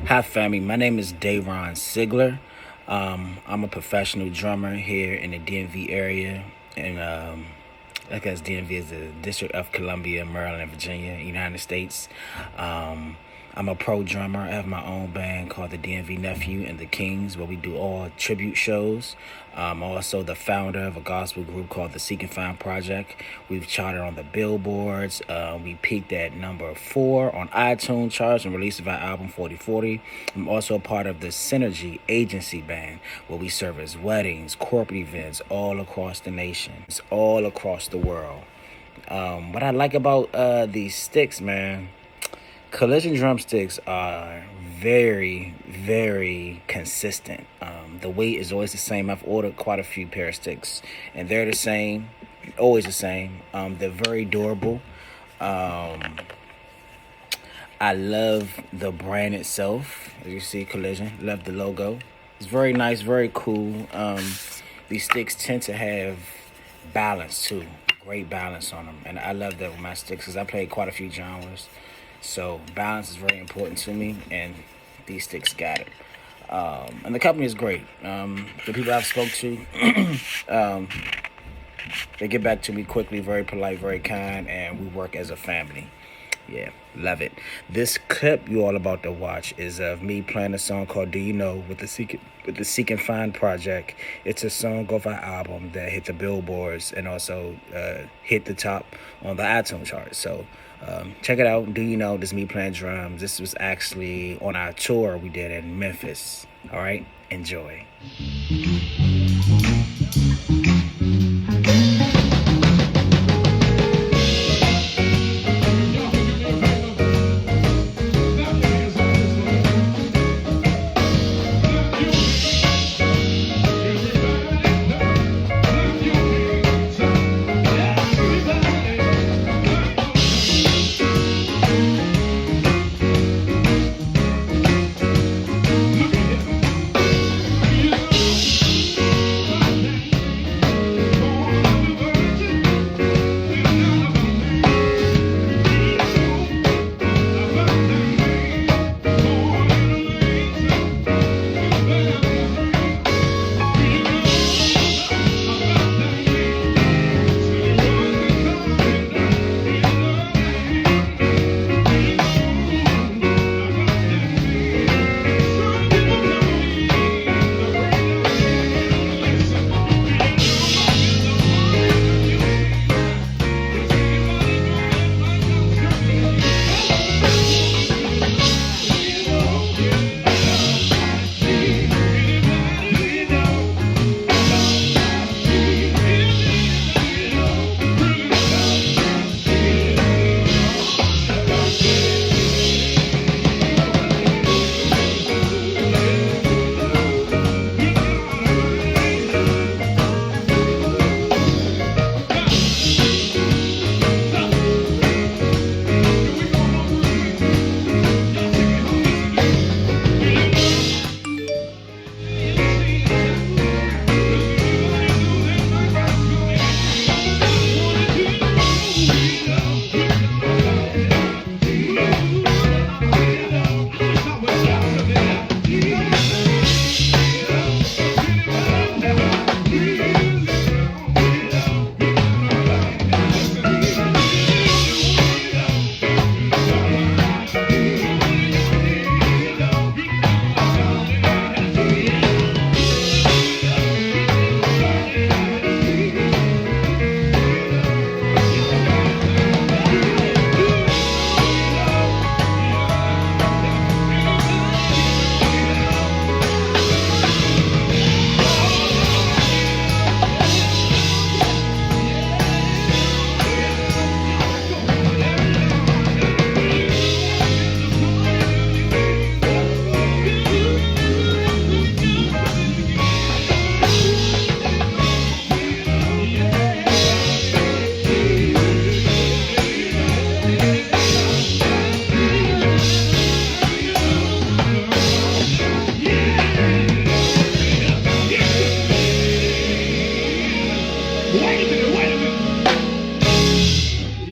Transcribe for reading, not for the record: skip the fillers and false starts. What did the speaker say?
Hi, family. My name is DaRon Seigler. I'm a professional drummer here in the DMV area, and I guess DMV is the District of Columbia, Maryland, and Virginia, United States. I'm a pro drummer. I have my own band called the DMV Nephew and the Kings, where we do all tribute shows. I'm also the founder of a gospel group called the Seek and Find Project. We've charted on the billboards. We peaked at number 4 on iTunes charts and released our album 4040. I'm also a part of the Synergy Agency Band, where we service weddings, corporate events all across the nation. It's all across the world. What I like about these sticks, man, Collision Drumsticks are very, very consistent. The weight is always the same. I've ordered quite a few pair of sticks, and they're the same, always the same. They're very durable. I love the brand itself. As you see, Collision, love the logo. It's very nice, very cool. These sticks tend to have balance too, great balance on them, and I love that with my sticks because I play quite a few genres. So balance is very important to me, and these sticks got it. And the company is great. The people I've spoke to, they get back to me quickly, very polite, very kind, and we work as a family. Yeah, love it. This clip you all about to watch is of me playing a song called "Do You Know" with the Seek and Find Project. It's a song off our album that hit the billboards and also hit the top on the iTunes chart. So check it out. Do You Know? This is me playing drums. This was actually on our tour we did in Memphis. All right, enjoy.